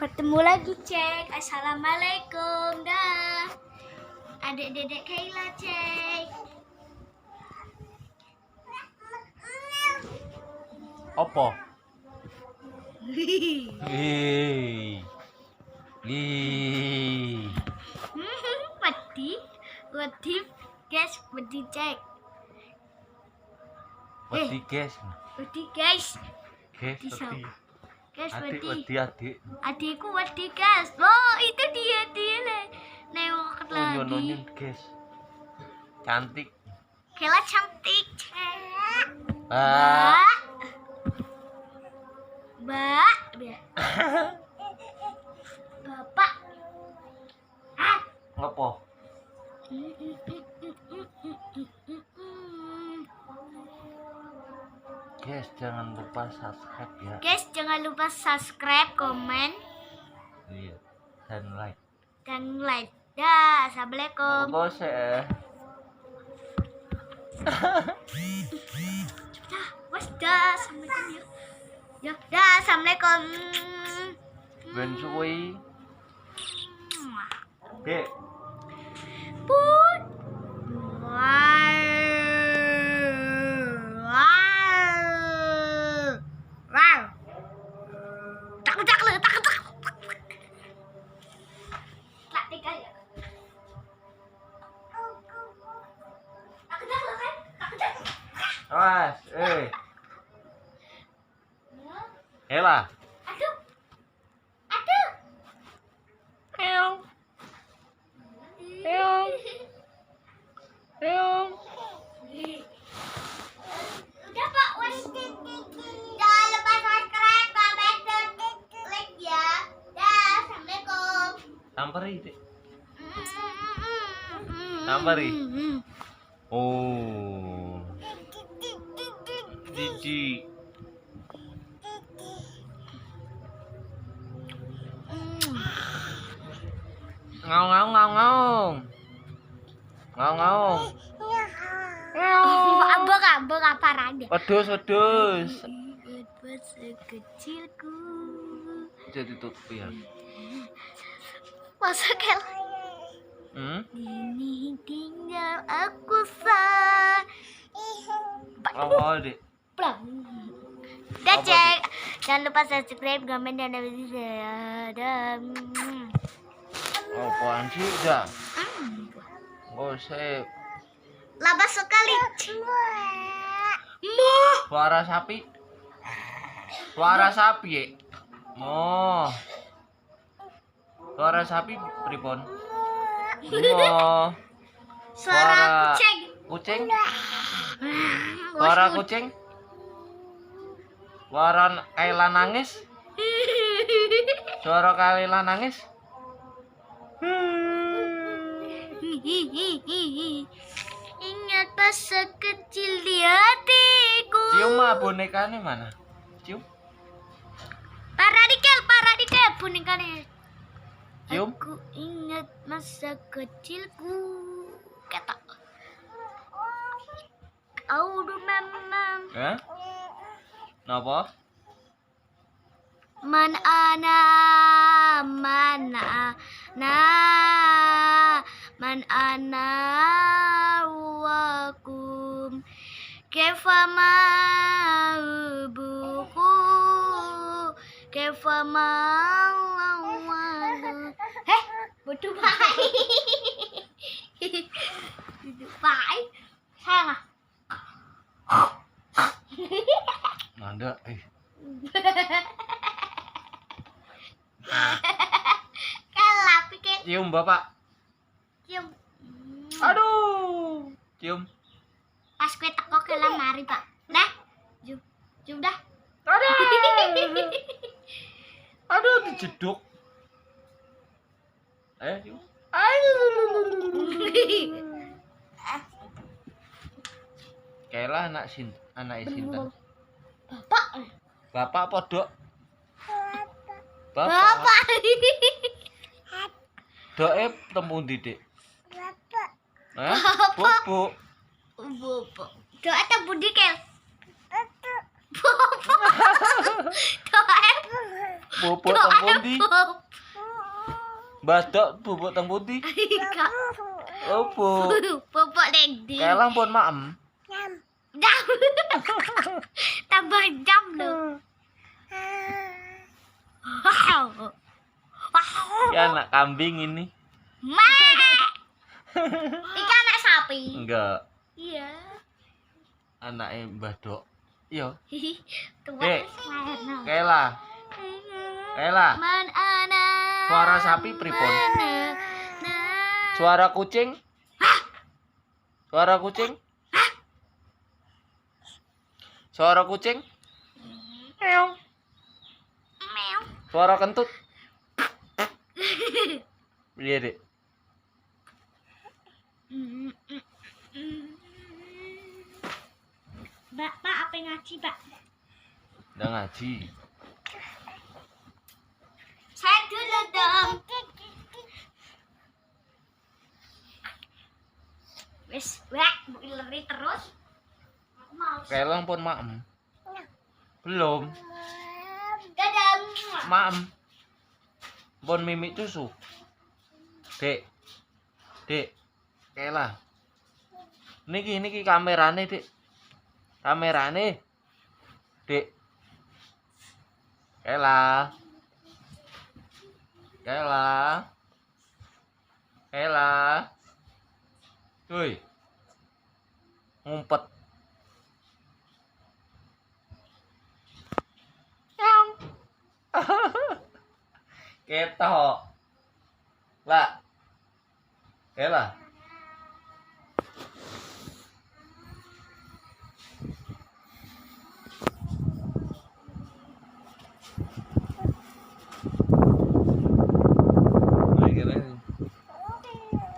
Bertemu lagi, Cek. Assalamualaikum. Dah. Adik dedek Kayla, Cek. Apa? Wedi, guys, wedi, Cek. Wedi, guys. Wedi, guys. Guys, Wedi, wedi. Guys, Adik, wedi. adik. Adikku wedi, guys. Oh, itu dia nengok lagi. Nyononin, guys. Cantik. Kayla cantik, Cek. Ah. Mbak. Bapak. Ngopo? Guys, jangan lupa subscribe ya. Guys, jangan lupa subscribe, komen, Iya. Dan like. Dah, assalamualaikum. Bos ya. Dah, assalamualaikum ya. Ya, dah, assalamualaikum. Ben suwi. Dek. Put. Wow. Takut. Tak tinggal ya. Takut. Awas, Hela. Aduh. Udah, Pak, jangan lupa subscribe, komen, dan like ya. Dah, assalamualaikum. Samperi, Dek. Samperi. Oh. Cici. Ngau. Abang apa raga? Wedhus. Sekecilku. Jadi tutup ya. Masa Kel? Ini tinggal aku Oh, Dek. Udah, Cek. Jangan lupa subscribe, komen, dan Apaan sih, dah? Oh, saya lama sekali. suara sapi, ya? Oh. Suara sapi pripon? Oh. Suara Kucing? Suara kucing? Suara Kayla nangis? Suara Kayla nangis? Ingat masa kecil di hatiku. Cium mah bonekanya mana? Cium? Pak Radikal bonekanya. Cium? Aku ingat masa kecilku. Kata. Kau memang. Napa? Man ana wakum kefa buku kefa bodoh baik sayang Nanda, Kalau pikir Cium Bapak. cium. Aduh. Cium. Pas kue teko ke lemari, Pak. Dah. Cium dah. Aduh, dijeduk. Cium. Kayla anak Sinta. Bapak podok. Bapak. Doe temu ndi, Dik? Bapak. Bubuk. Bapak. Doa temu ndi, Kel? Bapak. Doa. Bubuk teng pundi? Badok bubuk teng pundi? Kak. Opo? Bubuk ning ndi? Kelang pun maem. Jam. Tambah jam lho. Wow. Wow. Ya anak kambing ini. Ma. Iki anak sapi. Enggak, Iya. anaknya Mbah Dok. Iya. Tua Dek. sana. Kela. Kela. Man ana. Suara sapi pripun? Mana. Suara kucing? Suara kucing? Suara kucing? Meong. Meow. Suara kentut? Iya, Dek. Mbak, apa ngaji, Mbak? Udah ngaji. Saya dulu dong. Wes, wak, bu ileri terus. Aku mau. Kelang pun maem. Belum. Dadah. Maem. Pun mimik susu. Dek. Dek. Kela. Niki kamerane, Dek. Kamerane. Dek. Kela. Kela. Kela. Woi. Ngumpet. Ketok. Lah. Kela.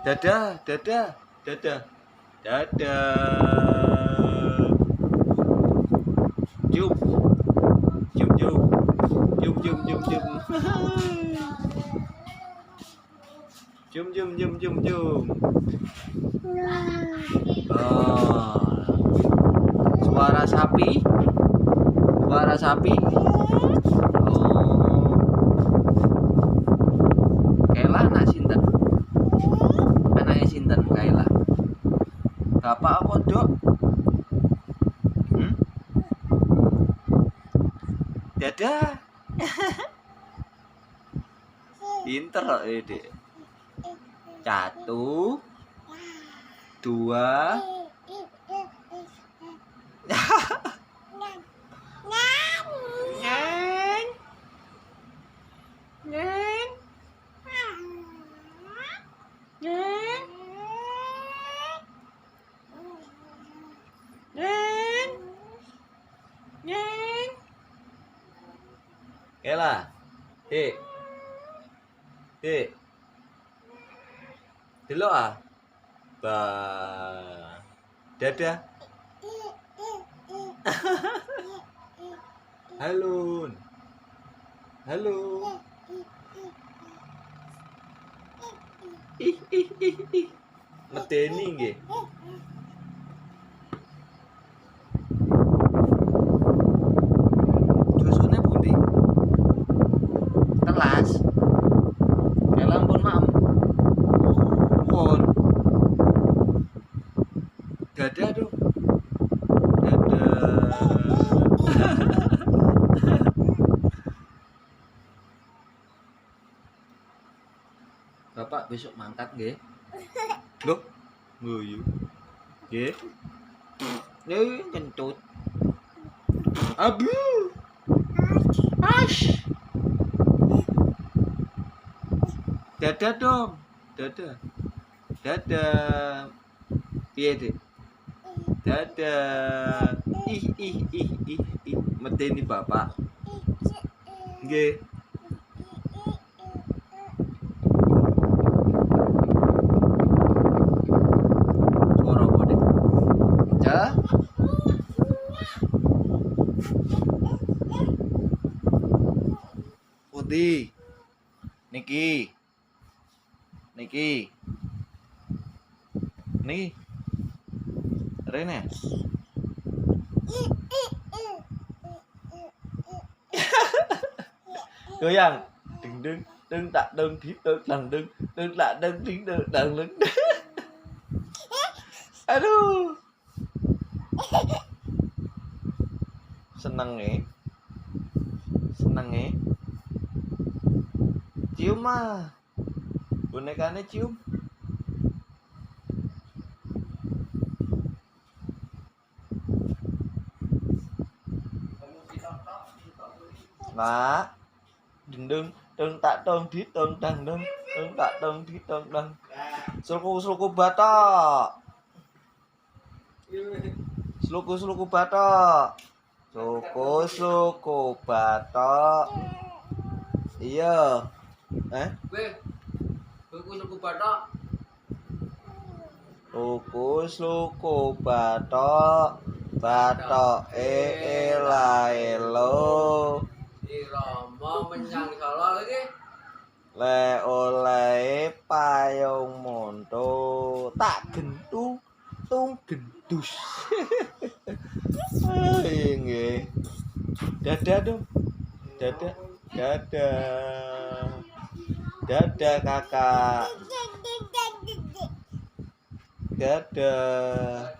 Dadah, dadah, dadah, dadah. Jum, jum, jum, jum, jum, jum, jum. Jum, jum, jum, jum, jum. Oh. Suara sapi, suara sapi. Oh. Kela anak sinten? Anaknya sinten Kaila? Bapak apa Dok? Dadah. Pinter kok Dek. 1 2 Neng. Neng. Neng. Neng. Neng. Kela. Dek. Dek. Delok ah. Bah. Dadah. Halo. Halo. Ih. Medeni nggih. Susune pundi? Telas. Kelang pun maem. Pun. Dadah dong. Dadah. Bapak besok mangkat nggih. Loh, guyu. Nggih. Nih, kentut. Abu. Ash. Dadah dong. Dadah. Dadah. Piye, Dik? Dadah. Ih. Medeni bapak. Nggih. Suara apa, Dik? Ja. Putih. Niki. Rene. Goyang. Ding ding ding tak ding thít ding tak ding thít ding. Aduh. Seneng ya. Cium mah. Bonekanya cium. Nah. Ding tak ding thít ding tak ding thít ding. Sluku batok. Sluku batok. Suku batok. Iya. Suku batok. Suku batok. Batok elo. Irama menyang Solo lagi. Le oleh payung monto tak gentung gendus. Nggih. Dadah dong. Dadah kakak. Dadah.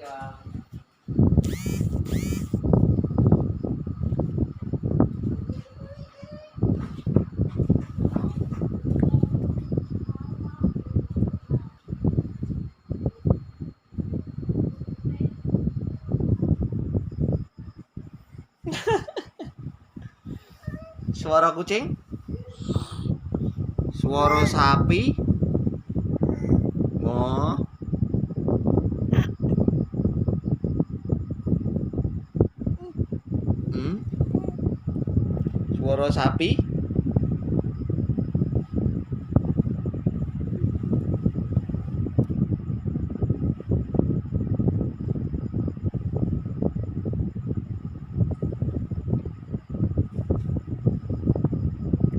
Suara kucing, suara sapi, suara sapi,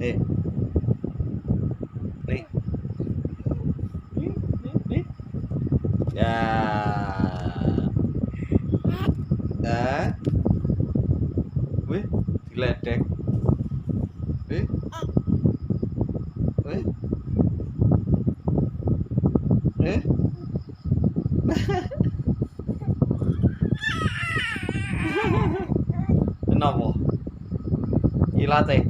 ya, wih, diledek, wih, kenapa? Ilate,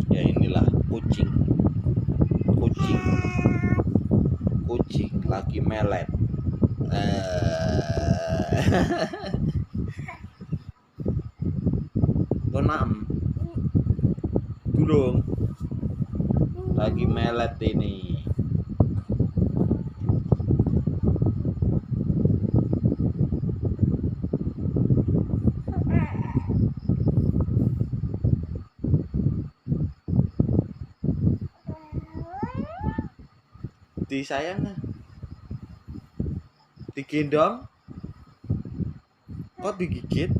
ya inilah kucing lagi melet. Konam durung lagi melet ini. Disayang, digendong, kok digigit?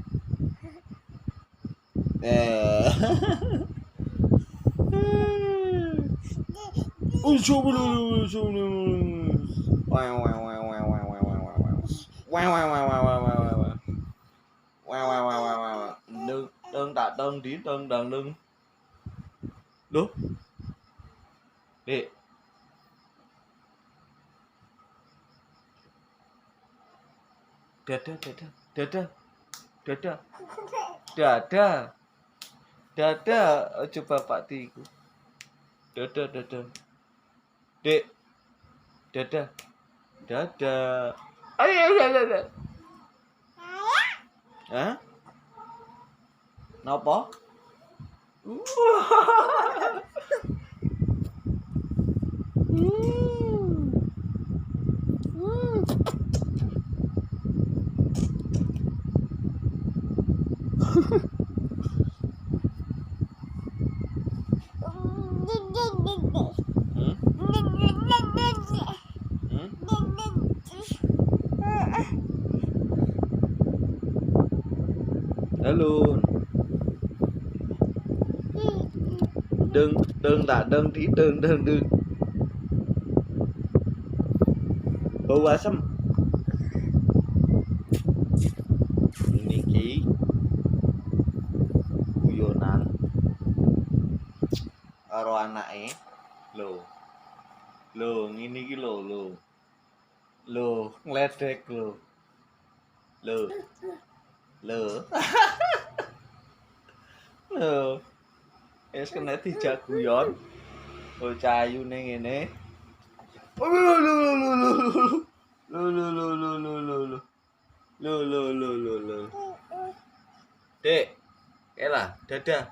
Đơn tạ đơn tí đơn đàn lưng. Đúng. Đi. Dadah. Coba Pak Tiku. Dadah. Dek. Dadah. Ayo. Hah? Napa? Halo. Đừng tak đừng thì đừng. Bau asem. Niki guyonan karo anake. Lho, ngene iki lho, ngledek lho. Lho. Lho. Es kena dijak guyon. Bocah ayune ngene. Lho. Dek, elah, dadah.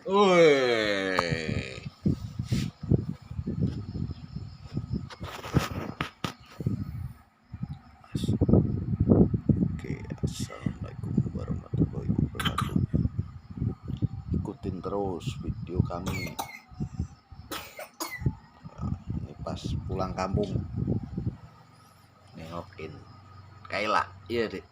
Woi. Oke, assalamualaikum warahmatullahi wabarakatuh. Ikutin terus video kami. Ini pas pulang kampung nengokin Kaila, iya dek.